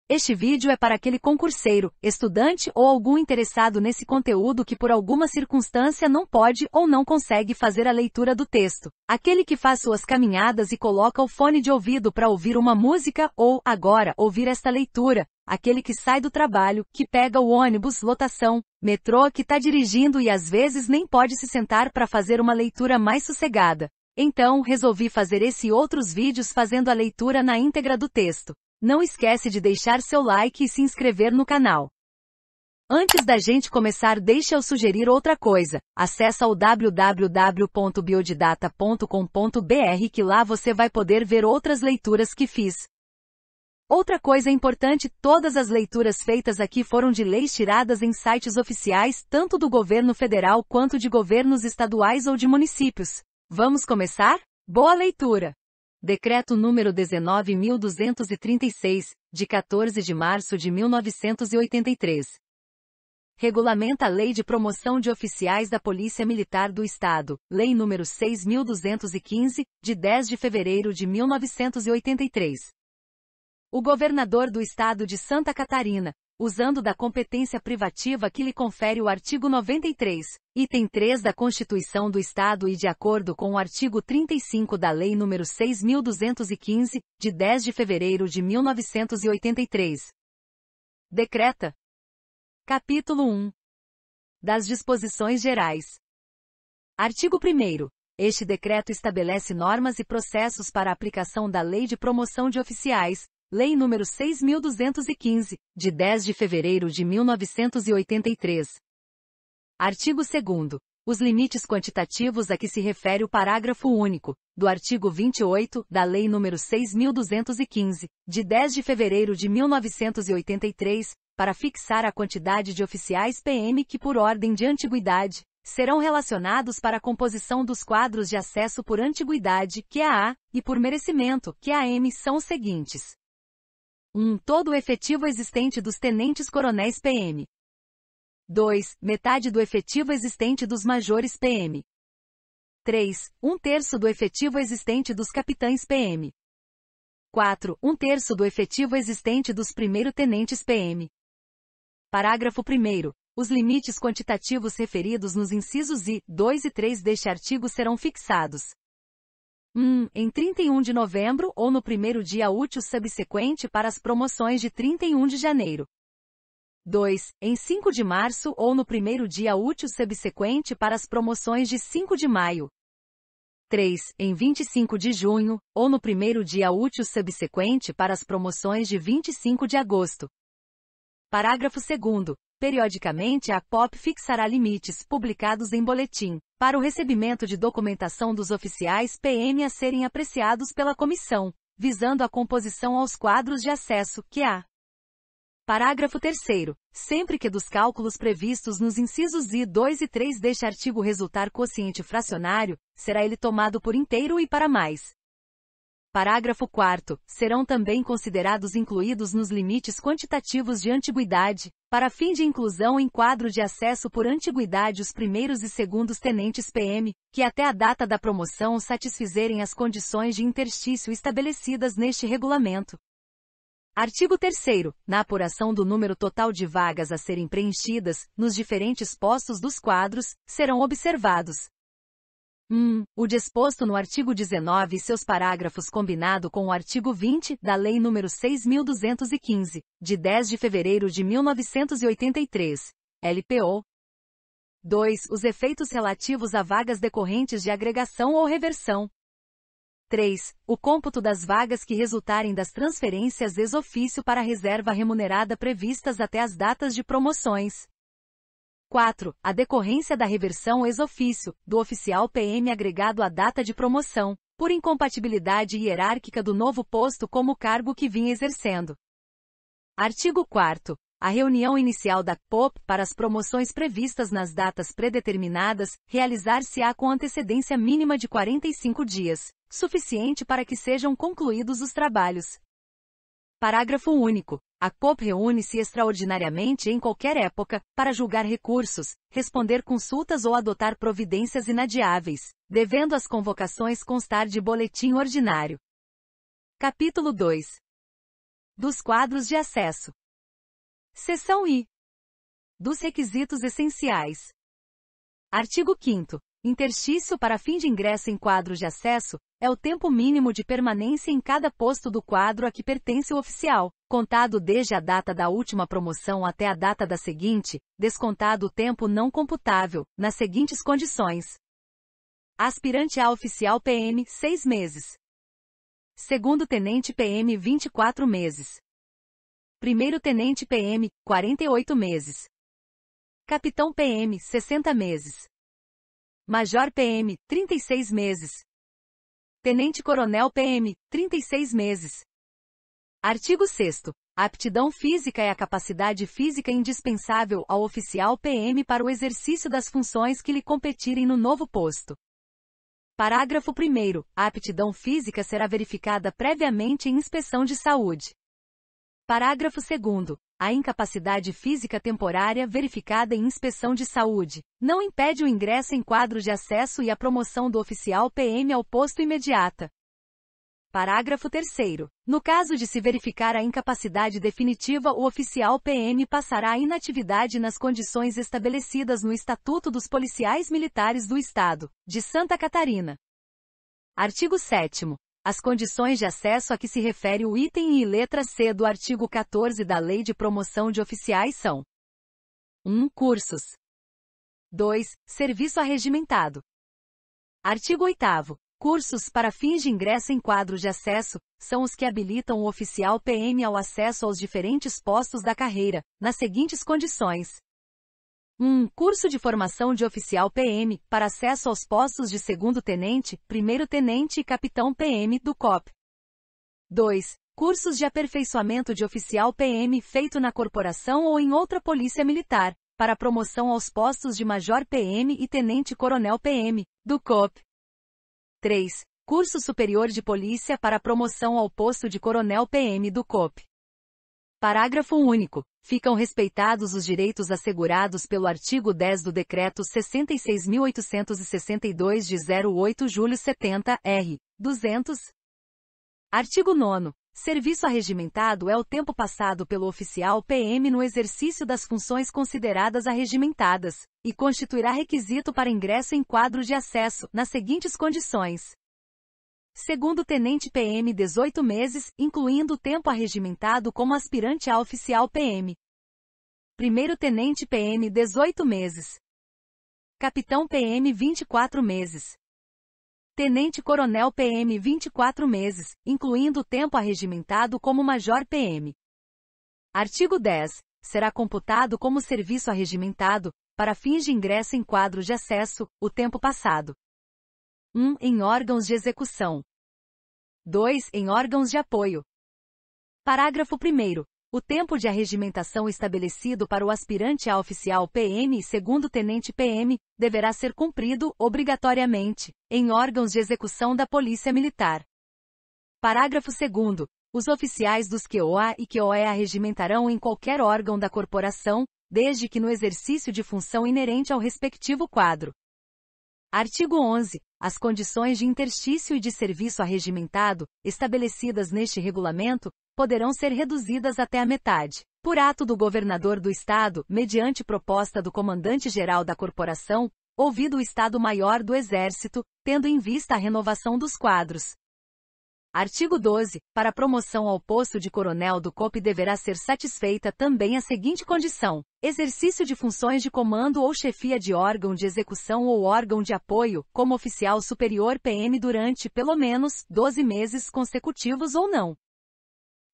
Este vídeo é para aquele concurseiro, estudante ou algum interessado nesse conteúdo que por alguma circunstância não pode ou não consegue fazer a leitura do texto. Aquele que faz suas caminhadas e coloca o fone de ouvido para ouvir uma música ou, agora, ouvir esta leitura. Aquele que sai do trabalho, que pega o ônibus, lotação, metrô, que está dirigindo e às vezes nem pode se sentar para fazer uma leitura mais sossegada. Então, resolvi fazer esse e outros vídeos fazendo a leitura na íntegra do texto. Não esquece de deixar seu like e se inscrever no canal. Antes da gente começar, deixa eu sugerir outra coisa. Acesse o www.biodidata.com.br que lá você vai poder ver outras leituras que fiz. Outra coisa importante, todas as leituras feitas aqui foram de leis tiradas em sites oficiais, tanto do governo federal quanto de governos estaduais ou de municípios. Vamos começar? Boa leitura! Decreto número 19.236, de 14 de março de 1983. Regulamenta a Lei de Promoção de Oficiais da Polícia Militar do Estado, Lei número 6.215, de 10 de fevereiro de 1983. O governador do Estado de Santa Catarina, usando da competência privativa que lhe confere o artigo 93, item 3 da Constituição do Estado e de acordo com o artigo 35 da Lei nº 6.215, de 10 de fevereiro de 1983. Decreta. Capítulo 1. Das Disposições Gerais. Artigo 1º. Este decreto estabelece normas e processos para a aplicação da Lei de Promoção de Oficiais, Lei nº 6.215, de 10 de fevereiro de 1983. Artigo 2º. Os limites quantitativos a que se refere o parágrafo único, do artigo 28, da Lei nº 6.215, de 10 de fevereiro de 1983, para fixar a quantidade de oficiais PM que por ordem de antiguidade, serão relacionados para a composição dos quadros de acesso por antiguidade, QAA, e por merecimento, QAM, são os seguintes. 1. Todo o efetivo existente dos tenentes-coronéis PM. 2. Metade do efetivo existente dos majores PM. 3. 1/3 do efetivo existente dos capitães PM. 4. 1/3 do efetivo existente dos primeiro-tenentes PM. Parágrafo 1º. Os limites quantitativos referidos nos incisos I, 2 e 3 deste artigo serão fixados. 1. Em 31 de novembro ou no primeiro dia útil subsequente para as promoções de 31 de janeiro. 2. Em 5 de março ou no primeiro dia útil subsequente para as promoções de 5 de maio. 3. Em 25 de junho, ou no primeiro dia útil subsequente para as promoções de 25 de agosto. Parágrafo 2º. Periodicamente a POP fixará limites, publicados em boletim, para o recebimento de documentação dos oficiais PM a serem apreciados pela comissão, visando a composição aos quadros de acesso, QA. Parágrafo 3º. Sempre que dos cálculos previstos nos incisos I, 2 e 3 deste artigo resultar quociente fracionário, será ele tomado por inteiro e para mais. Parágrafo 4º. Serão também considerados incluídos nos limites quantitativos de antiguidade, para fim de inclusão em quadro de acesso por antiguidade os primeiros e segundos tenentes PM, que até a data da promoção satisfizerem as condições de interstício estabelecidas neste regulamento. Artigo 3º. Na apuração do número total de vagas a serem preenchidas, nos diferentes postos dos quadros, serão observados. 1. O disposto no artigo 19 e seus parágrafos combinado com o artigo 20 da Lei nº 6.215, de 10 de fevereiro de 1983, LPO. 2. Os efeitos relativos a vagas decorrentes de agregação ou reversão. 3. O cômputo das vagas que resultarem das transferências ex ofício para a reserva remunerada previstas até as datas de promoções. 4. A decorrência da reversão ex ofício, do oficial PM agregado à data de promoção, por incompatibilidade hierárquica do novo posto como cargo que vinha exercendo. Artigo 4º. A reunião inicial da POP para as promoções previstas nas datas predeterminadas, realizar-se-á com antecedência mínima de 45 dias, suficiente para que sejam concluídos os trabalhos. Parágrafo único. A POP reúne-se extraordinariamente em qualquer época, para julgar recursos, responder consultas ou adotar providências inadiáveis, devendo as convocações constar de boletim ordinário. Capítulo 2. Dos quadros de acesso. Seção I. Dos requisitos essenciais. Artigo 5º. Interstício para fim de ingresso em quadro de acesso é o tempo mínimo de permanência em cada posto do quadro a que pertence o oficial, contado desde a data da última promoção até a data da seguinte, descontado o tempo não computável, nas seguintes condições. Aspirante a oficial PM, 6 meses. Segundo tenente PM, 24 meses. Primeiro tenente PM, 48 meses. Capitão PM, 60 meses. Major PM, 36 meses. Tenente-coronel PM, 36 meses. Artigo 6º. A aptidão física é a capacidade física indispensável ao oficial PM para o exercício das funções que lhe competirem no novo posto. Parágrafo 1º. A aptidão física será verificada previamente em inspeção de saúde. Parágrafo 2º. A incapacidade física temporária verificada em inspeção de saúde não impede o ingresso em quadro de acesso e a promoção do oficial PM ao posto imediata. Parágrafo 3º. No caso de se verificar a incapacidade definitiva, o oficial PM passará à inatividade nas condições estabelecidas no Estatuto dos Policiais Militares do Estado de Santa Catarina. Artigo 7º. As condições de acesso a que se refere o item I e letra C do artigo 14 da Lei de Promoção de Oficiais são: 1. Cursos. 2. Serviço arregimentado. Artigo 8º. Cursos para fins de ingresso em quadro de acesso são os que habilitam o oficial PM ao acesso aos diferentes postos da carreira, nas seguintes condições. 1. Curso de formação de oficial PM, para acesso aos postos de segundo-tenente, primeiro-tenente e capitão PM do COP. 2. Cursos de aperfeiçoamento de oficial PM feito na corporação ou em outra polícia militar, para promoção aos postos de major PM e tenente-coronel PM, do COP. 3. Curso superior de polícia para promoção ao posto de coronel PM do COP. Parágrafo único. Ficam respeitados os direitos assegurados pelo artigo 10 do Decreto 66.862 de 08 julho 70, R. 200. Artigo 9º. Serviço arregimentado é o tempo passado pelo oficial PM no exercício das funções consideradas arregimentadas, e constituirá requisito para ingresso em quadro de acesso, nas seguintes condições. Segundo tenente PM 18 meses, incluindo o tempo arregimentado como aspirante a oficial PM. Primeiro tenente PM 18 meses. Capitão PM 24 meses. Tenente-coronel PM 24 meses, incluindo o tempo arregimentado como major PM. Artigo 10. Será computado como serviço arregimentado, para fins de ingresso em quadro de acesso, o tempo passado. 1. Em órgãos de execução. 2. Em órgãos de apoio. Parágrafo 1º. O tempo de arregimentação estabelecido para o aspirante a oficial PM e segundo-tenente PM deverá ser cumprido, obrigatoriamente, em órgãos de execução da Polícia Militar. Parágrafo 2º. Os oficiais dos QOA e QOE arregimentarão em qualquer órgão da corporação, desde que no exercício de função inerente ao respectivo quadro. Artigo 11. As condições de interstício e de serviço arregimentado, estabelecidas neste regulamento, poderão ser reduzidas até a metade, por ato do governador do Estado, mediante proposta do comandante-geral da corporação, ouvido o Estado-Maior do Exército, tendo em vista a renovação dos quadros. Artigo 12. Para promoção ao posto de coronel do COP deverá ser satisfeita também a seguinte condição: exercício de funções de comando ou chefia de órgão de execução ou órgão de apoio, como oficial superior PM durante, pelo menos, 12 meses consecutivos ou não.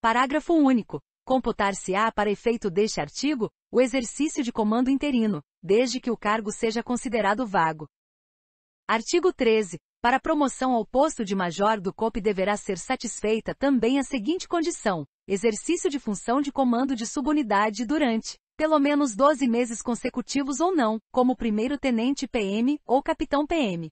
Parágrafo único. Computar-se-á para efeito deste artigo, o exercício de comando interino, desde que o cargo seja considerado vago. Artigo 13. Para promoção ao posto de major do COP deverá ser satisfeita também a seguinte condição: exercício de função de comando de subunidade durante, pelo menos 12 meses consecutivos ou não, como primeiro-tenente PM ou capitão PM.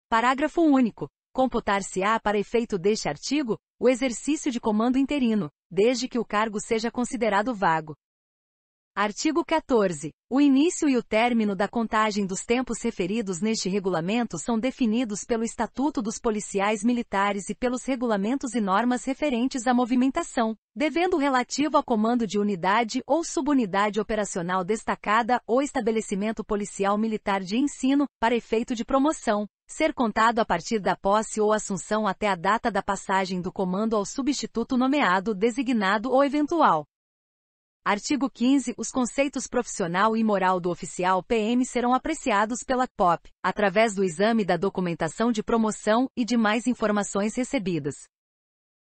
Parágrafo único. Computar-se-á para efeito deste artigo, o exercício de comando interino, desde que o cargo seja considerado vago. Artigo 14. O início e o término da contagem dos tempos referidos neste regulamento são definidos pelo Estatuto dos Policiais Militares e pelos regulamentos e normas referentes à movimentação, devendo o relativo a comando de unidade ou subunidade operacional destacada ou estabelecimento policial militar de ensino, para efeito de promoção, ser contado a partir da posse ou assunção até a data da passagem do comando ao substituto nomeado, designado ou eventual. Artigo 15. Os conceitos profissional e moral do oficial PM serão apreciados pela POP, através do exame da documentação de promoção e de mais informações recebidas.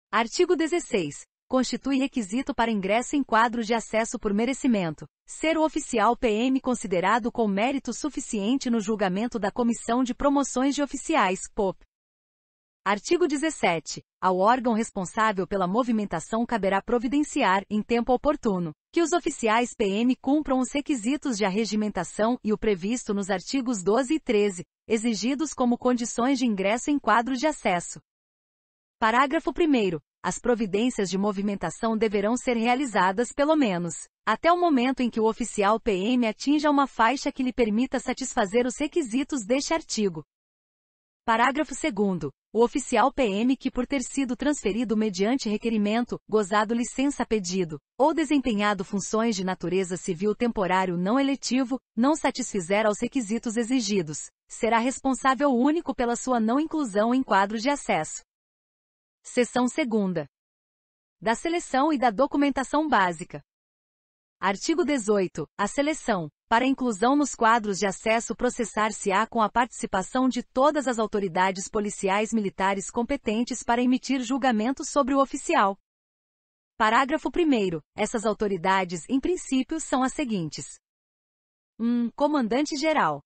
Artigo 16. Constitui requisito para ingresso em quadro de acesso por merecimento, ser o oficial PM considerado com mérito suficiente no julgamento da Comissão de Promoções de Oficiais, POP. Artigo 17. Ao órgão responsável pela movimentação caberá providenciar, em tempo oportuno, que os oficiais PM cumpram os requisitos de arregimentação e o previsto nos artigos 12 e 13, exigidos como condições de ingresso em quadro de acesso. Parágrafo 1º. As providências de movimentação deverão ser realizadas pelo menos até o momento em que o oficial PM atinja uma faixa que lhe permita satisfazer os requisitos deste artigo. Parágrafo 2º. O oficial PM que, por ter sido transferido mediante requerimento, gozado licença a pedido, ou desempenhado funções de natureza civil temporário não eletivo, não satisfizer aos requisitos exigidos, será responsável único pela sua não inclusão em quadro de acesso. Seção 2ª. Da seleção e da documentação básica. Artigo 18. A seleção, para inclusão nos quadros de acesso, processar-se-á com a participação de todas as autoridades policiais militares competentes para emitir julgamento sobre o oficial. Parágrafo 1º. Essas autoridades, em princípio, são as seguintes: 1. Comandante-geral.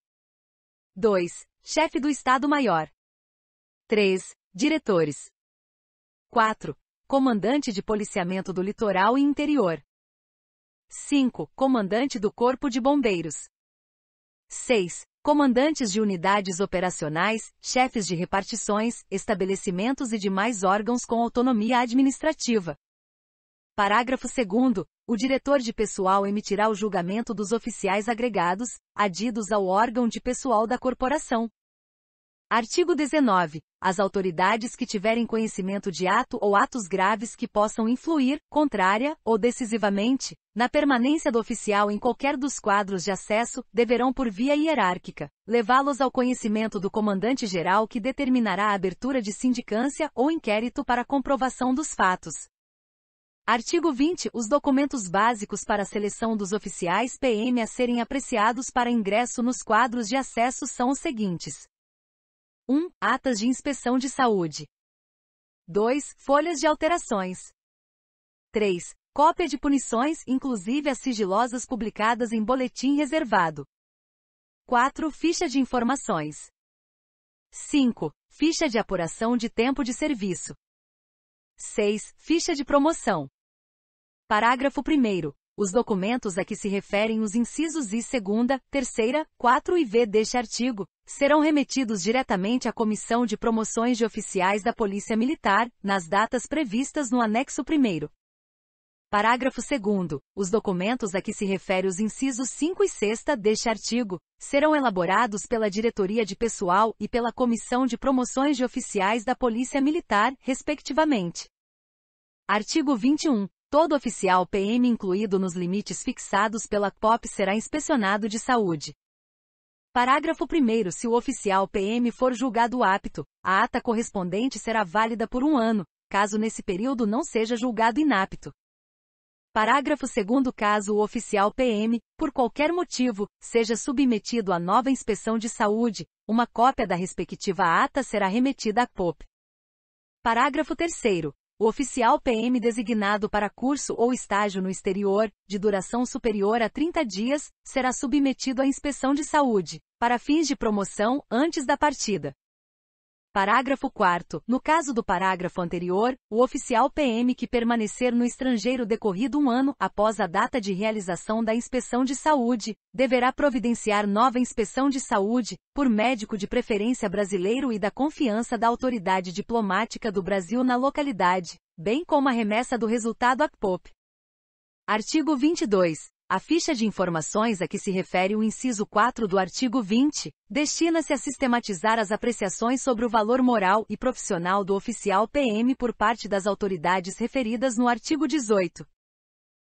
2. Chefe do Estado-Maior. 3. Diretores. 4. Comandante de Policiamento do Litoral e Interior. 5. Comandante do Corpo de Bombeiros. 6. Comandantes de unidades operacionais, chefes de repartições, estabelecimentos e demais órgãos com autonomia administrativa. Parágrafo 2º. O diretor de pessoal emitirá o julgamento dos oficiais agregados, adidos ao órgão de pessoal da corporação. Artigo 19. As autoridades que tiverem conhecimento de ato ou atos graves que possam influir, contrária ou decisivamente, na permanência do oficial em qualquer dos quadros de acesso, deverão, por via hierárquica, levá-los ao conhecimento do comandante-geral, que determinará a abertura de sindicância ou inquérito para comprovação dos fatos. Artigo 20. Os documentos básicos para a seleção dos oficiais PM a serem apreciados para ingresso nos quadros de acesso são os seguintes: 1. Atas de inspeção de saúde. 2. Folhas de alterações. 3. Cópia de punições, inclusive as sigilosas publicadas em boletim reservado. 4. Ficha de informações. 5. Ficha de apuração de tempo de serviço. 6. Ficha de promoção. Parágrafo 1º. Os documentos a que se referem os incisos I, 2ª, 3ª, 4 e V deste artigo, serão remetidos diretamente à Comissão de Promoções de Oficiais da Polícia Militar, nas datas previstas no anexo 1º. Parágrafo 2º. Os documentos a que se refere os incisos 5 e 6ª deste artigo, serão elaborados pela Diretoria de Pessoal e pela Comissão de Promoções de Oficiais da Polícia Militar, respectivamente. Artigo 21. Todo oficial PM incluído nos limites fixados pela POP será inspecionado de saúde. Parágrafo 1º. Se o oficial PM for julgado apto, a ata correspondente será válida por 1 ano, caso nesse período não seja julgado inapto. Parágrafo 2º. Caso o oficial PM, por qualquer motivo, seja submetido a nova inspeção de saúde, uma cópia da respectiva ata será remetida à POP. Parágrafo 3º. O oficial PM designado para curso ou estágio no exterior, de duração superior a 30 dias, será submetido à inspeção de saúde, para fins de promoção, antes da partida. Parágrafo 4º. No caso do parágrafo anterior, o oficial PM que permanecer no estrangeiro decorrido 1 ano após a data de realização da inspeção de saúde, deverá providenciar nova inspeção de saúde, por médico de preferência brasileiro e da confiança da autoridade diplomática do Brasil na localidade, bem como a remessa do resultado à POP. Artigo 22. A ficha de informações a que se refere o inciso 4 do artigo 20, destina-se a sistematizar as apreciações sobre o valor moral e profissional do oficial PM por parte das autoridades referidas no artigo 18.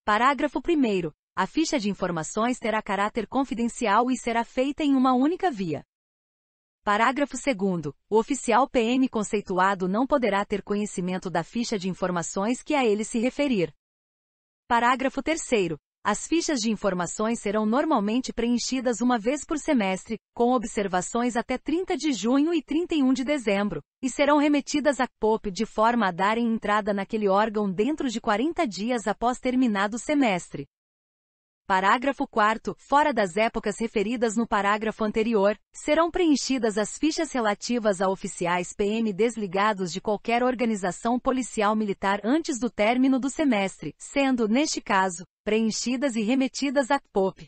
Parágrafo 1º. A ficha de informações terá caráter confidencial e será feita em uma única via. Parágrafo 2º. O oficial PM conceituado não poderá ter conhecimento da ficha de informações que a ele se referir. Parágrafo 3º. As fichas de informações serão normalmente preenchidas uma vez por semestre, com observações até 30 de junho e 31 de dezembro, e serão remetidas à CPOP de forma a darem entrada naquele órgão dentro de 40 dias após terminado o semestre. Parágrafo 4º. Fora das épocas referidas no parágrafo anterior, serão preenchidas as fichas relativas a oficiais PM desligados de qualquer organização policial militar antes do término do semestre, sendo, neste caso, preenchidas e remetidas à CPOP.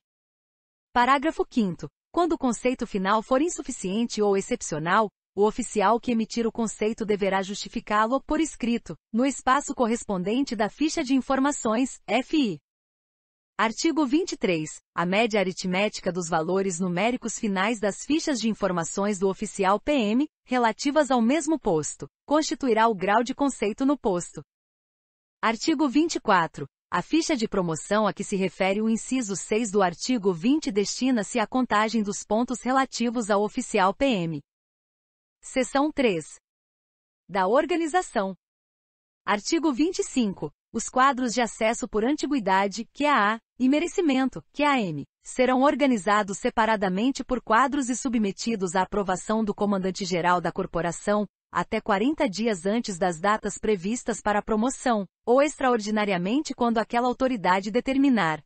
Parágrafo 5º. Quando o conceito final for insuficiente ou excepcional, o oficial que emitir o conceito deverá justificá-lo por escrito, no espaço correspondente da ficha de informações, FI. Artigo 23. A média aritmética dos valores numéricos finais das fichas de informações do oficial PM, relativas ao mesmo posto, constituirá o grau de conceito no posto. Artigo 24. A ficha de promoção a que se refere o inciso 6 do artigo 20 destina-se à contagem dos pontos relativos ao oficial PM. Seção 3. Da organização. Artigo 25. Os quadros de acesso por antiguidade, QAA, e merecimento, QAM, serão organizados separadamente por quadros e submetidos à aprovação do comandante-geral da corporação, até 40 dias antes das datas previstas para a promoção, ou extraordinariamente quando aquela autoridade determinar.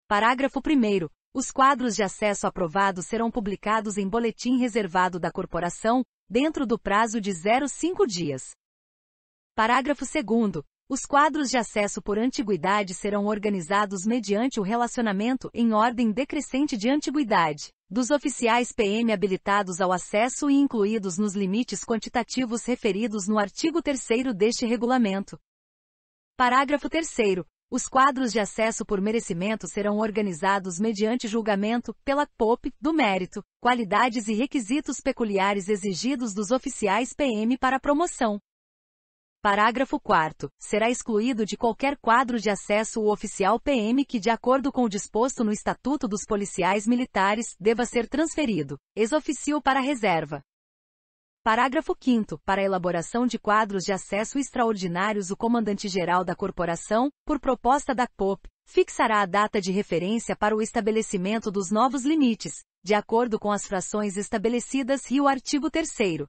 Parágrafo 1º. Os quadros de acesso aprovados serão publicados em boletim reservado da corporação, dentro do prazo de 0,5 dias. Parágrafo 2º. Os quadros de acesso por antiguidade serão organizados mediante o relacionamento em ordem decrescente de antiguidade dos oficiais PM habilitados ao acesso e incluídos nos limites quantitativos referidos no artigo 3º deste regulamento. Parágrafo 3º. Os quadros de acesso por merecimento serão organizados mediante julgamento, pela CPOP, do mérito, qualidades e requisitos peculiares exigidos dos oficiais PM para a promoção. Parágrafo 4º. Será excluído de qualquer quadro de acesso o oficial PM que, de acordo com o disposto no Estatuto dos Policiais Militares, deva ser transferido, ex officio para a reserva. Parágrafo 5º. Para a elaboração de quadros de acesso extraordinários, o comandante-geral da corporação, por proposta da CPOP, fixará a data de referência para o estabelecimento dos novos limites, de acordo com as frações estabelecidas e o artigo 3º.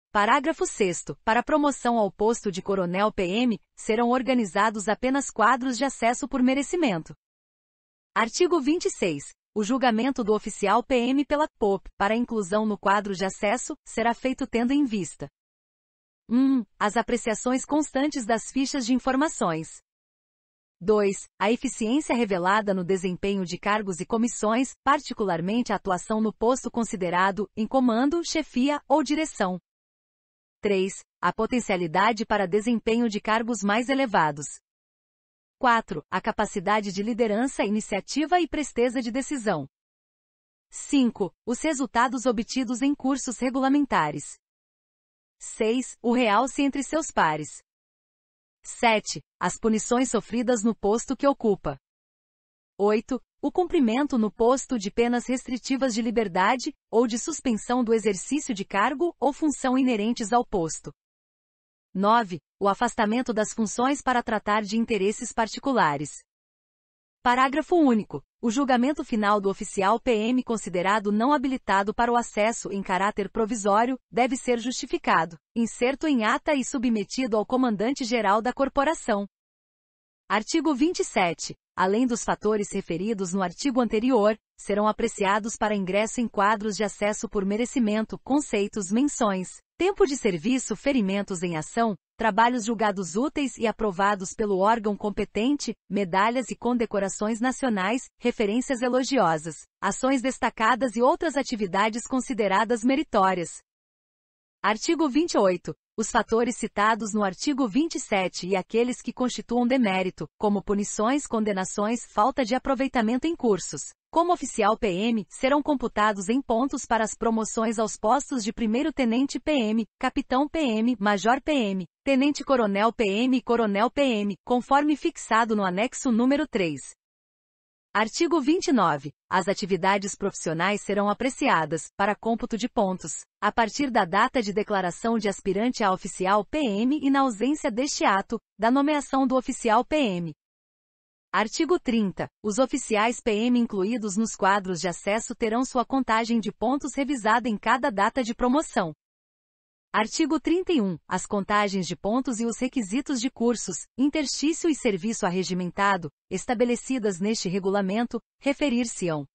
Parágrafo 6º. Para promoção ao posto de coronel PM, serão organizados apenas quadros de acesso por merecimento. Artigo 26. O julgamento do oficial PM pela CPOP, para inclusão no quadro de acesso, será feito tendo em vista: 1. As apreciações constantes das fichas de informações. 2. A eficiência revelada no desempenho de cargos e comissões, particularmente a atuação no posto considerado, em comando, chefia ou direção. 3. A potencialidade para desempenho de cargos mais elevados. 4. A capacidade de liderança, iniciativa e presteza de decisão. 5. Os resultados obtidos em cursos regulamentares. 6. O realce entre seus pares. 7. As punições sofridas no posto que ocupa. 8. O cumprimento no posto de penas restritivas de liberdade, ou de suspensão do exercício de cargo ou função inerentes ao posto. 9. O afastamento das funções para tratar de interesses particulares. Parágrafo único. O julgamento final do oficial PM considerado não habilitado para o acesso em caráter provisório, deve ser justificado, inserto em ata e submetido ao comandante-geral da corporação. Artigo 27. Além dos fatores referidos no artigo anterior, serão apreciados para ingresso em quadros de acesso por merecimento, conceitos, menções, tempo de serviço, ferimentos em ação, trabalhos julgados úteis e aprovados pelo órgão competente, medalhas e condecorações nacionais, referências elogiosas, ações destacadas e outras atividades consideradas meritórias. Artigo 28. Os fatores citados no artigo 27 e aqueles que constituam demérito, como punições, condenações, falta de aproveitamento em cursos, como oficial PM, serão computados em pontos para as promoções aos postos de primeiro-tenente PM, capitão PM, major PM, tenente-coronel PM e coronel PM, conforme fixado no anexo número 3. Artigo 29. As atividades profissionais serão apreciadas, para cômputo de pontos, a partir da data de declaração de aspirante a oficial PM e na ausência deste ato, da nomeação do oficial PM. Artigo 30. Os oficiais PM incluídos nos quadros de acesso terão sua contagem de pontos revisada em cada data de promoção. Artigo 31. As contagens de pontos e os requisitos de cursos, interstício e serviço arregimentado, estabelecidas neste regulamento, referir-se-ão: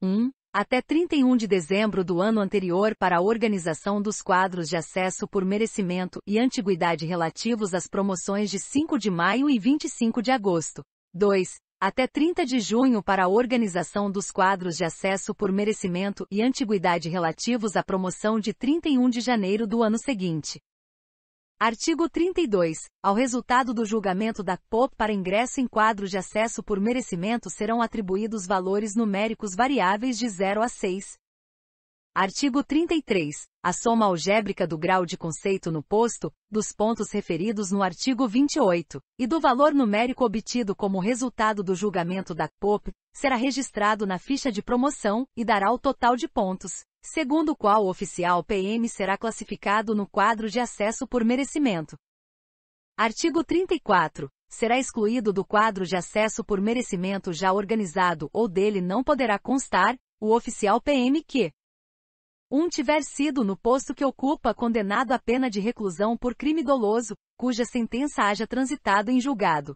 1. Até 31 de dezembro do ano anterior para a organização dos quadros de acesso por merecimento e antiguidade relativos às promoções de 5 de maio e 25 de agosto. 2. Até 30 de junho para a organização dos quadros de acesso por merecimento e antiguidade relativos à promoção de 31 de janeiro do ano seguinte. Artigo 32. Ao resultado do julgamento da CPOP para ingresso em quadros de acesso por merecimento serão atribuídos valores numéricos variáveis de 0 a 6. Artigo 33. A soma algébrica do grau de conceito no posto, dos pontos referidos no artigo 28, e do valor numérico obtido como resultado do julgamento da CPOP, será registrado na ficha de promoção, e dará o total de pontos, segundo o qual o oficial PM será classificado no quadro de acesso por merecimento. Artigo 34. Será excluído do quadro de acesso por merecimento já organizado ou dele não poderá constar, o oficial PM que 1. Tiver sido no posto que ocupa condenado à pena de reclusão por crime doloso, cuja sentença haja transitado em julgado.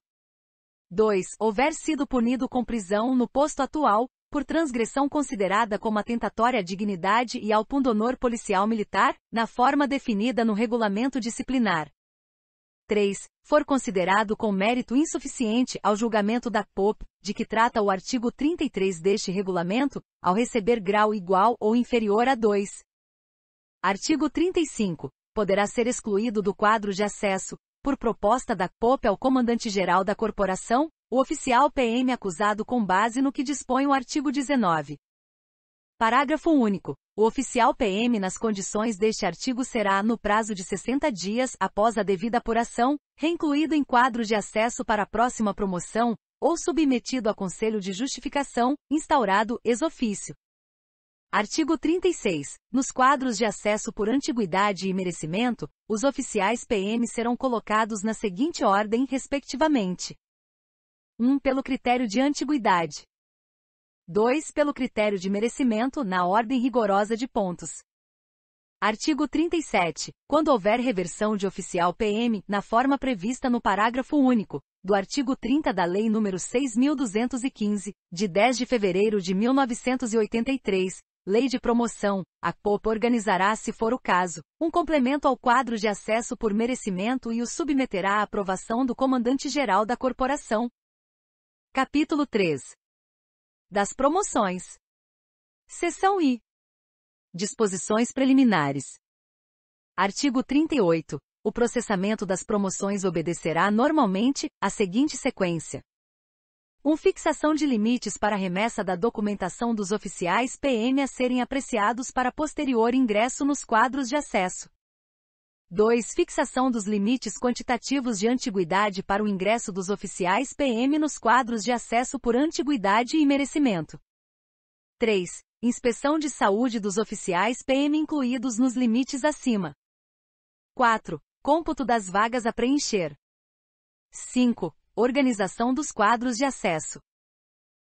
2. Houver sido punido com prisão no posto atual, por transgressão considerada como atentatória à dignidade e ao pundonor policial militar, na forma definida no regulamento disciplinar. 3. For considerado com mérito insuficiente ao julgamento da CPOP, de que trata o artigo 33 deste regulamento, ao receber grau igual ou inferior a 2. Artigo 35. Poderá ser excluído do quadro de acesso, por proposta da CPOP ao comandante-geral da corporação, o oficial PM acusado com base no que dispõe o artigo 19. Parágrafo único. O oficial PM nas condições deste artigo será, no prazo de 60 dias após a devida apuração, reincluído em quadro de acesso para a próxima promoção, ou submetido a conselho de justificação, instaurado ex officio. Artigo 36. Nos quadros de acesso por antiguidade e merecimento, os oficiais PM serão colocados na seguinte ordem, respectivamente: 1. Pelo critério de antiguidade. 2. Pelo critério de merecimento, na ordem rigorosa de pontos. Artigo 37. Quando houver reversão de oficial PM, na forma prevista no parágrafo único, do artigo 30 da Lei nº 6.215, de 10 de fevereiro de 1983, Lei de Promoção, a CPOP organizará, se for o caso, um complemento ao quadro de acesso por merecimento e o submeterá à aprovação do comandante-geral da corporação. Capítulo 3. Das promoções. Seção I. Disposições preliminares. Artigo 38. O processamento das promoções obedecerá normalmente à seguinte sequência: 1. Fixação de limites para remessa da documentação dos oficiais PM a serem apreciados para posterior ingresso nos quadros de acesso. 2. Fixação dos limites quantitativos de antiguidade para o ingresso dos oficiais PM nos quadros de acesso por antiguidade e merecimento. 3. Inspeção de saúde dos oficiais PM incluídos nos limites acima. 4. Cômputo das vagas a preencher. 5. Organização dos quadros de acesso.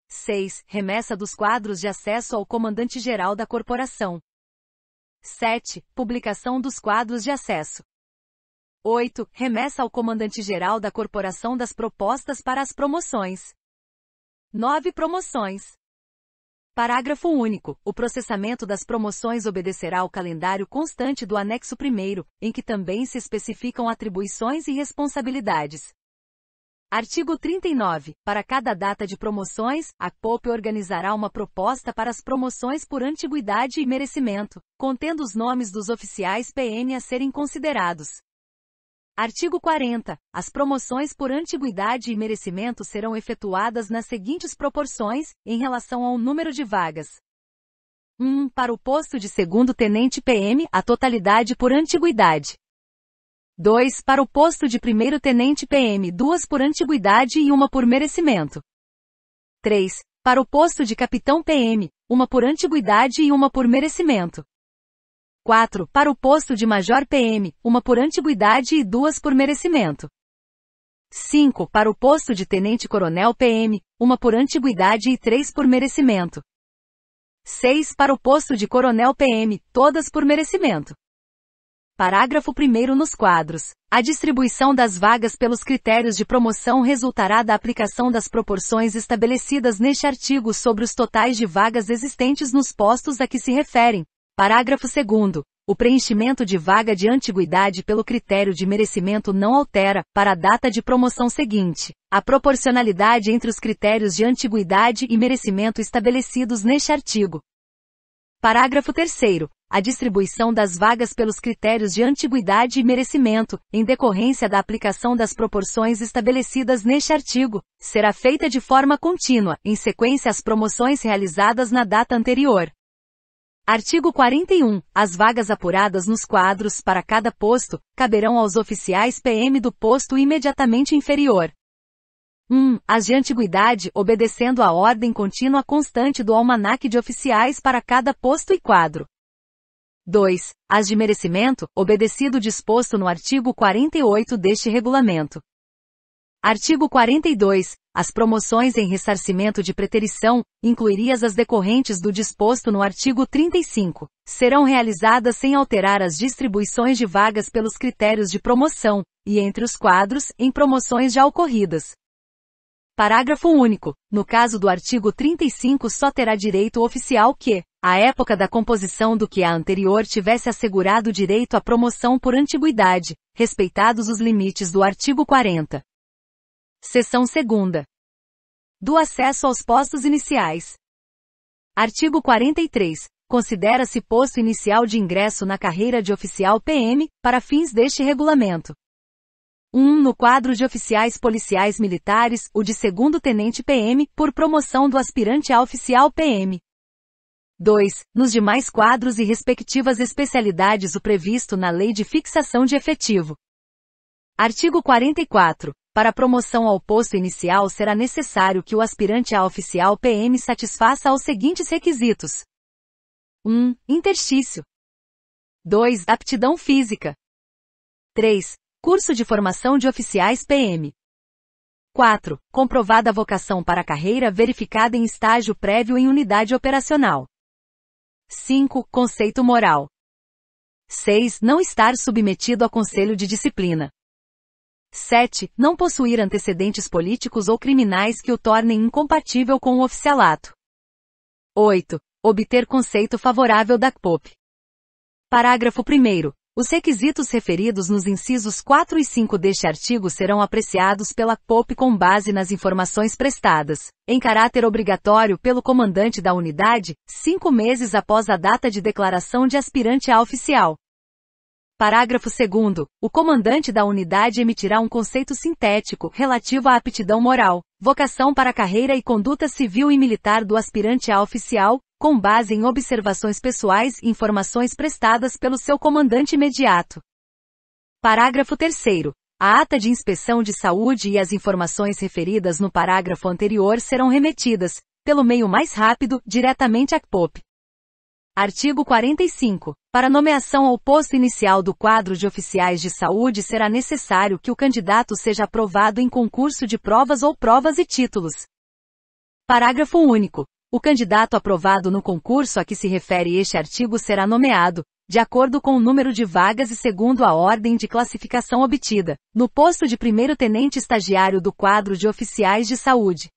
6. Remessa dos quadros de acesso ao comandante-geral da corporação. 7. Publicação dos quadros de acesso. 8. Remessa ao comandante-geral da corporação das propostas para as promoções. 9. Promoções. Parágrafo único. O processamento das promoções obedecerá ao calendário constante do anexo 1º, em que também se especificam atribuições e responsabilidades. Artigo 39. Para cada data de promoções, a CPOP organizará uma proposta para as promoções por antiguidade e merecimento, contendo os nomes dos oficiais PM a serem considerados. Artigo 40. As promoções por antiguidade e merecimento serão efetuadas nas seguintes proporções, em relação ao número de vagas. 1. Para o posto de segundo tenente PM, a totalidade por antiguidade. 2. Para o posto de primeiro tenente PM, 2 por antiguidade e 1 por merecimento. 3. Para o posto de capitão PM, 1 por antiguidade e 1 por merecimento. 4. Para o posto de major PM, 1 por antiguidade e 2 por merecimento. 5. Para o posto de tenente-coronel PM, 1 por antiguidade e 3 por merecimento. 6. Para o posto de coronel PM, todas por merecimento. Parágrafo 1º nos quadros. A distribuição das vagas pelos critérios de promoção resultará da aplicação das proporções estabelecidas neste artigo sobre os totais de vagas existentes nos postos a que se referem. Parágrafo 2º. O preenchimento de vaga de antiguidade pelo critério de merecimento não altera, para a data de promoção seguinte, a proporcionalidade entre os critérios de antiguidade e merecimento estabelecidos neste artigo. Parágrafo 3º. A distribuição das vagas pelos critérios de antiguidade e merecimento, em decorrência da aplicação das proporções estabelecidas neste artigo, será feita de forma contínua, em sequência às promoções realizadas na data anterior. Artigo 41. As vagas apuradas nos quadros para cada posto, caberão aos oficiais PM do posto imediatamente inferior. 1. As de antiguidade, obedecendo à ordem contínua constante do almanaque de oficiais para cada posto e quadro. 2. As de merecimento, obedecido o disposto no artigo 48 deste regulamento. Artigo 42. As promoções em ressarcimento de preterição, incluirias as decorrentes do disposto no artigo 35, serão realizadas sem alterar as distribuições de vagas pelos critérios de promoção, e entre os quadros, em promoções já ocorridas. Parágrafo único. No caso do artigo 35 só terá direito o oficial que, à época da composição do que a anterior tivesse assegurado direito à promoção por antiguidade, respeitados os limites do artigo 40. Seção 2ª. Do acesso aos postos iniciais. Artigo 43. Considera-se posto inicial de ingresso na carreira de oficial PM, para fins deste regulamento. 1. No quadro de oficiais policiais militares, o de segundo tenente PM, por promoção do aspirante a oficial PM. 2. Nos demais quadros e respectivas especialidades o previsto na Lei de Fixação de Efetivo. Artigo 44. Para a promoção ao posto inicial será necessário que o aspirante a oficial PM satisfaça aos seguintes requisitos. 1. Interstício. 2. Aptidão física. 3. Curso de formação de oficiais PM. 4. Comprovada vocação para a carreira verificada em estágio prévio em unidade operacional. 5. Conceito moral. 6. Não estar submetido a conselho de disciplina. 7. Não possuir antecedentes políticos ou criminais que o tornem incompatível com o oficialato. 8. Obter conceito favorável da CPOP. Parágrafo 1º. Os requisitos referidos nos incisos 4 e 5 deste artigo serão apreciados pela CPOP com base nas informações prestadas, em caráter obrigatório pelo comandante da unidade, 5 meses após a data de declaração de aspirante a oficial. Parágrafo 2º. O comandante da unidade emitirá um conceito sintético relativo à aptidão moral, vocação para a carreira e conduta civil e militar do aspirante a oficial, com base em observações pessoais e informações prestadas pelo seu comandante imediato. Parágrafo 3º. A ata de inspeção de saúde e as informações referidas no parágrafo anterior serão remetidas, pelo meio mais rápido, diretamente à CPOP. Artigo 45. Para nomeação ao posto inicial do quadro de oficiais de saúde será necessário que o candidato seja aprovado em concurso de provas ou provas e títulos. Parágrafo único. O candidato aprovado no concurso a que se refere este artigo será nomeado, de acordo com o número de vagas e segundo a ordem de classificação obtida, no posto de primeiro-tenente estagiário do quadro de oficiais de saúde.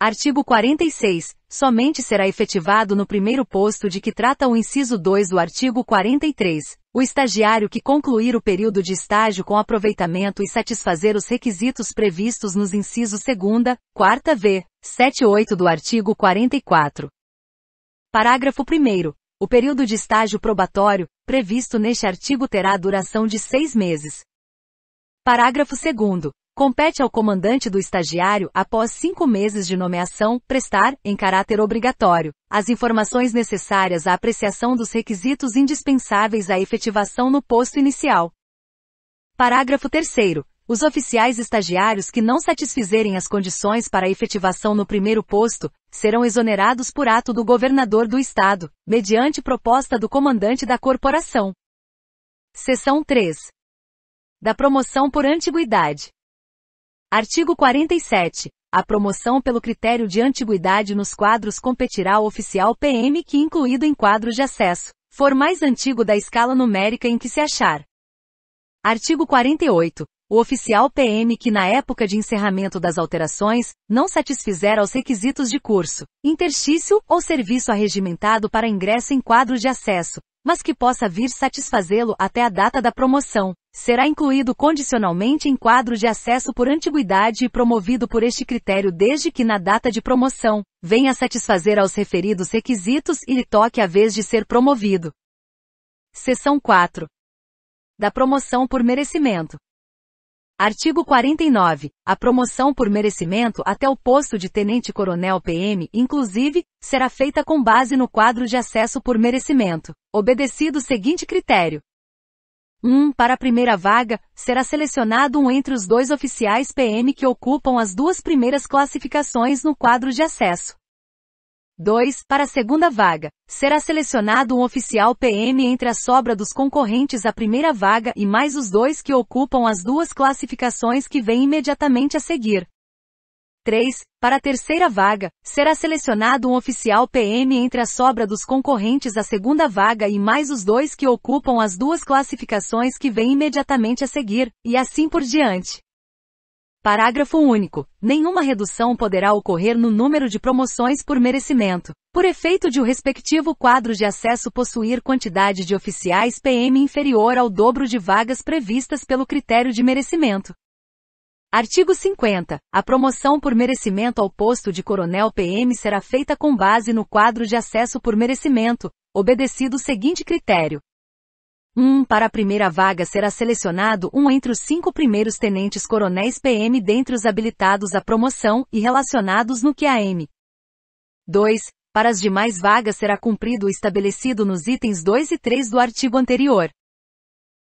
Artigo 46. Somente será efetivado no primeiro posto de que trata o inciso 2 do artigo 43, O estagiário que concluir o período de estágio com aproveitamento e satisfazer os requisitos previstos nos incisos 2ª, 4ª v, 7 e 8 do artigo 44. Parágrafo 1º. O período de estágio probatório, previsto neste artigo terá duração de 6 meses. Parágrafo 2º. Compete ao comandante do estagiário, após 5 meses de nomeação, prestar, em caráter obrigatório, as informações necessárias à apreciação dos requisitos indispensáveis à efetivação no posto inicial. Parágrafo 3º. Os oficiais estagiários que não satisfizerem as condições para a efetivação no primeiro posto, serão exonerados por ato do governador do Estado, mediante proposta do comandante da corporação. Seção 3. Da promoção por antiguidade. Artigo 47. A promoção pelo critério de antiguidade nos quadros competirá ao oficial PM que, incluído em quadro de acesso, for mais antigo da escala numérica em que se achar. Artigo 48. O oficial PM que, na época de encerramento das alterações, não satisfizer aos requisitos de curso, interstício ou serviço arregimentado para ingresso em quadro de acesso, mas que possa vir satisfazê-lo até a data da promoção, será incluído condicionalmente em quadro de acesso por antiguidade e promovido por este critério desde que na data de promoção, venha satisfazer aos referidos requisitos e lhe toque a vez de ser promovido. Seção 4. Da promoção por merecimento. Artigo 49. A promoção por merecimento até o posto de tenente-coronel PM, inclusive, será feita com base no quadro de acesso por merecimento, obedecido o seguinte critério. 1. Para a primeira vaga, será selecionado um entre os 2 oficiais PM que ocupam as 2 primeiras classificações no quadro de acesso. 2. Para a segunda vaga, será selecionado um oficial PM entre a sobra dos concorrentes à primeira vaga e mais os 2 que ocupam as 2 classificações que vêm imediatamente a seguir. 3. Para a terceira vaga, será selecionado um oficial PM entre a sobra dos concorrentes à segunda vaga e mais os 2 que ocupam as 2 classificações que vêm imediatamente a seguir, e assim por diante. Parágrafo único. Nenhuma redução poderá ocorrer no número de promoções por merecimento, por efeito de o respectivo quadro de acesso possuir quantidade de oficiais PM inferior ao dobro de vagas previstas pelo critério de merecimento. Artigo 50. A promoção por merecimento ao posto de coronel PM será feita com base no quadro de acesso por merecimento, obedecido o seguinte critério. 1. Para a primeira vaga será selecionado um entre os 5 primeiros tenentes-coronéis PM dentre os habilitados à promoção e relacionados no QAM. 2. Para as demais vagas será cumprido o estabelecido nos itens 2 e 3 do artigo anterior.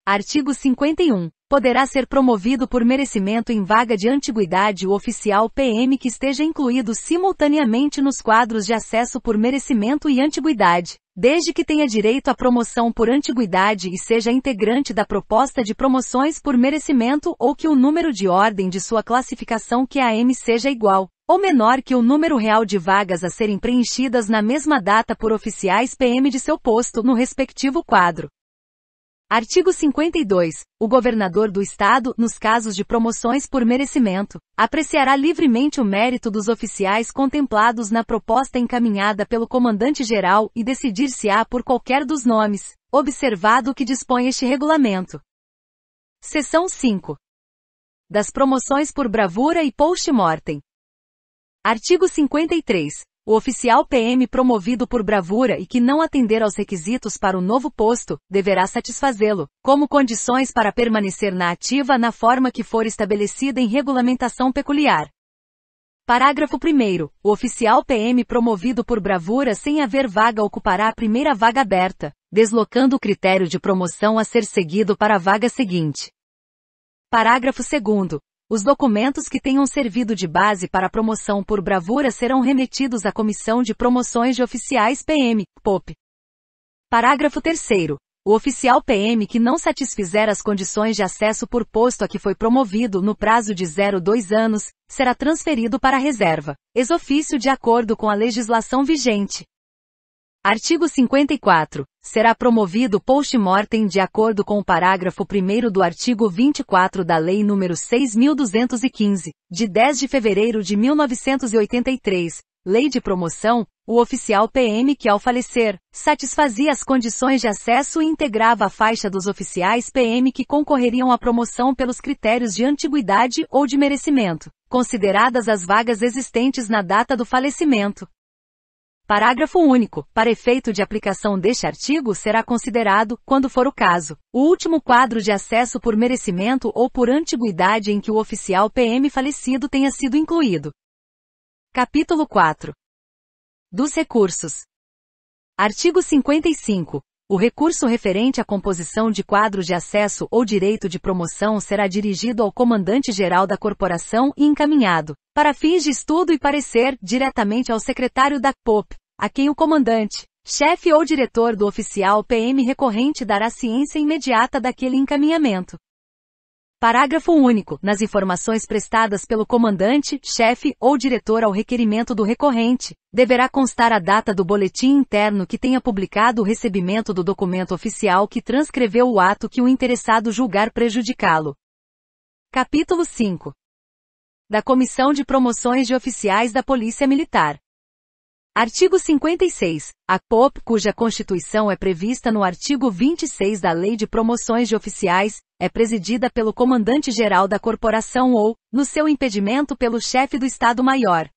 Artigo 51. Poderá ser promovido por merecimento em vaga de antiguidade o oficial PM que esteja incluído simultaneamente nos quadros de acesso por merecimento e antiguidade, desde que tenha direito à promoção por antiguidade e seja integrante da proposta de promoções por merecimento ou que o número de ordem de sua classificação QAM seja igual, ou menor que o número real de vagas a serem preenchidas na mesma data por oficiais PM de seu posto no respectivo quadro. Artigo 52. O governador do Estado, nos casos de promoções por merecimento, apreciará livremente o mérito dos oficiais contemplados na proposta encaminhada pelo comandante-geral e decidir-se-á por qualquer dos nomes, observado o que dispõe este regulamento. Seção 5. Das promoções por bravura e post-mortem. Artigo 53. O oficial PM promovido por bravura e que não atender aos requisitos para o novo posto, deverá satisfazê-lo, como condições para permanecer na ativa na forma que for estabelecida em regulamentação peculiar. Parágrafo 1º. O oficial PM promovido por bravura sem haver vaga ocupará a primeira vaga aberta, deslocando o critério de promoção a ser seguido para a vaga seguinte. Parágrafo 2º. Os documentos que tenham servido de base para a promoção por bravura serão remetidos à Comissão de Promoções de Oficiais PM, POP. Parágrafo 3º. O oficial PM que não satisfizer as condições de acesso por posto a que foi promovido no prazo de 0 a 2 anos, será transferido para a reserva, ex ofício de acordo com a legislação vigente. Artigo 54. Será promovido post-mortem de acordo com o parágrafo 1º do artigo 24 da Lei nº 6.215, de 10 de fevereiro de 1983, Lei de Promoção, o oficial PM que ao falecer, satisfazia as condições de acesso e integrava a faixa dos oficiais PM que concorreriam à promoção pelos critérios de antiguidade ou de merecimento, consideradas as vagas existentes na data do falecimento. Parágrafo único. Para efeito de aplicação deste artigo será considerado, quando for o caso, o último quadro de acesso por merecimento ou por antiguidade em que o oficial PM falecido tenha sido incluído. Capítulo 4. Dos recursos. Artigo 55. O recurso referente à composição de quadro de acesso ou direito de promoção será dirigido ao comandante-geral da corporação e encaminhado, para fins de estudo e parecer, diretamente ao secretário da CPOP, a quem o comandante, chefe ou diretor do oficial PM recorrente dará ciência imediata daquele encaminhamento. Parágrafo único. Nas informações prestadas pelo comandante, chefe ou diretor ao requerimento do recorrente, deverá constar a data do boletim interno que tenha publicado o recebimento do documento oficial que transcreveu o ato que o interessado julgar prejudicá-lo. Capítulo 5. Da Comissão de Promoções de Oficiais da Polícia Militar. Artigo 56. A CPOP, cuja constituição é prevista no artigo 26 da Lei de Promoções de Oficiais, é presidida pelo comandante-geral da corporação ou, no seu impedimento pelo chefe do Estado-Maior.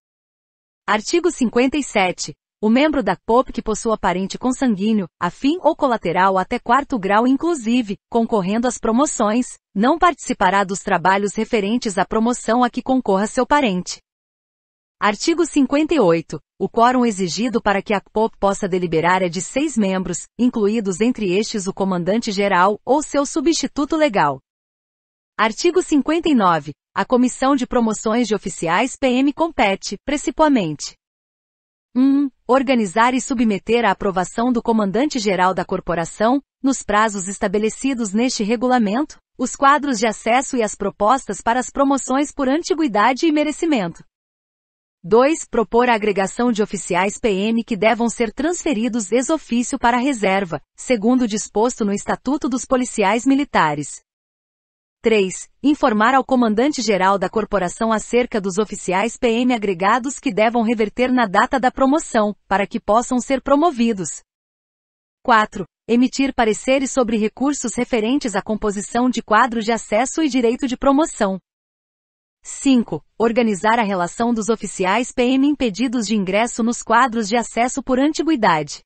Artigo 57. O membro da CPOP que possua parente consanguíneo, afim ou colateral até 4º grau inclusive, concorrendo às promoções, não participará dos trabalhos referentes à promoção a que concorra seu parente. Artigo 58. O quórum exigido para que a CPOP possa deliberar é de 6 membros, incluídos entre estes o comandante-geral ou seu substituto legal. Artigo 59. A Comissão de Promoções de Oficiais PM compete, principalmente: 1. Organizar e submeter à aprovação do comandante-geral da corporação, nos prazos estabelecidos neste regulamento, os quadros de acesso e as propostas para as promoções por antiguidade e merecimento. 2. Propor a agregação de oficiais PM que devam ser transferidos ex ofício para a reserva, segundo disposto no Estatuto dos Policiais Militares. 3. Informar ao comandante-geral da corporação acerca dos oficiais PM agregados que devam reverter na data da promoção, para que possam ser promovidos. 4. Emitir pareceres sobre recursos referentes à composição de quadro de acesso e direito de promoção. 5. Organizar a relação dos oficiais PM impedidos de ingresso nos quadros de acesso por antiguidade.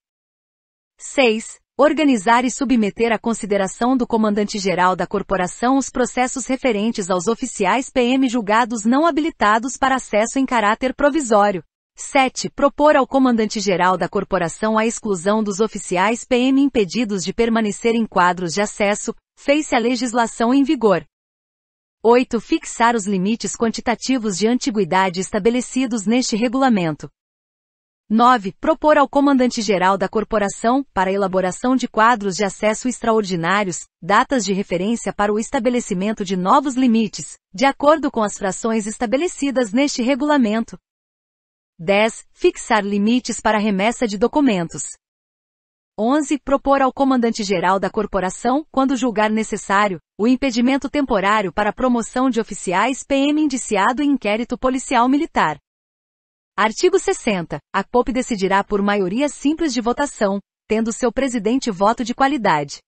6. Organizar e submeter à consideração do comandante-geral da corporação os processos referentes aos oficiais PM julgados não habilitados para acesso em caráter provisório. 7. Propor ao comandante-geral da corporação a exclusão dos oficiais PM impedidos de permanecer em quadros de acesso, fez-se a legislação em vigor. 8. Fixar os limites quantitativos de antiguidade estabelecidos neste regulamento. 9. Propor ao comandante-geral da corporação, para a elaboração de quadros de acesso extraordinários, datas de referência para o estabelecimento de novos limites, de acordo com as frações estabelecidas neste regulamento. 10. Fixar limites para remessa de documentos. 11. Propor ao comandante-geral da corporação, quando julgar necessário, o impedimento temporário para a promoção de oficiais PM indiciado em inquérito policial militar. Artigo 60. A CPOP decidirá por maioria simples de votação, tendo seu presidente voto de qualidade.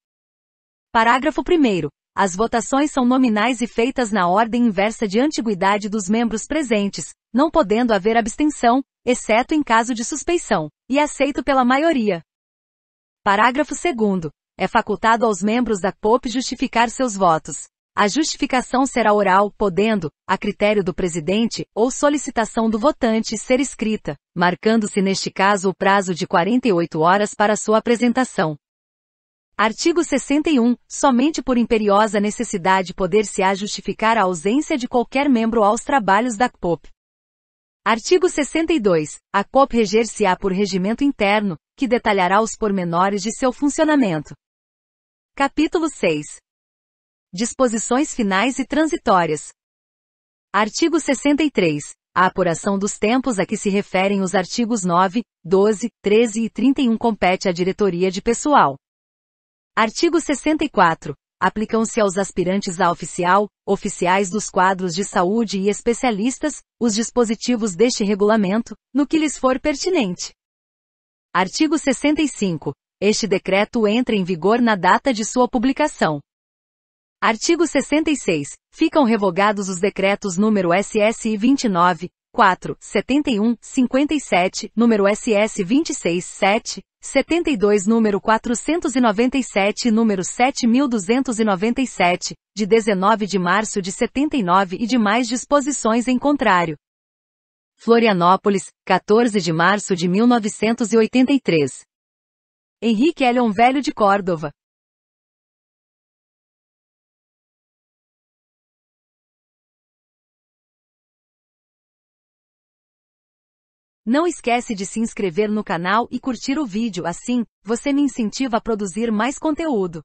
Parágrafo 1º. As votações são nominais e feitas na ordem inversa de antiguidade dos membros presentes, não podendo haver abstenção, exceto em caso de suspeição, e aceito pela maioria. Parágrafo 2º. É facultado aos membros da CPOP justificar seus votos. A justificação será oral, podendo, a critério do presidente, ou solicitação do votante, ser escrita, marcando-se neste caso o prazo de 48 horas para sua apresentação. Artigo 61. Somente por imperiosa necessidade poder-se-á justificar a ausência de qualquer membro aos trabalhos da CPOP. Artigo 62. A CPOP reger-se-á por regimento interno, que detalhará os pormenores de seu funcionamento. Capítulo 6. Disposições finais e transitórias. Artigo 63. A apuração dos tempos a que se referem os artigos 9, 12, 13 e 31 compete à diretoria de pessoal. Artigo 64. Aplicam-se aos aspirantes a oficial, oficiais dos quadros de saúde e especialistas, os dispositivos deste regulamento, no que lhes for pertinente. Artigo 65. Este decreto entra em vigor na data de sua publicação. Artigo 66. Ficam revogados os decretos número SSI 29, 4, 71, 57, número SS 26, 7, 72, número 497 e número 7297, de 19 de março de 79 e demais disposições em contrário. Florianópolis, 14 de março de 1983. Henrique Elion Velho de Córdova. Não esquece de se inscrever no canal e curtir o vídeo, assim, você me incentiva a produzir mais conteúdo.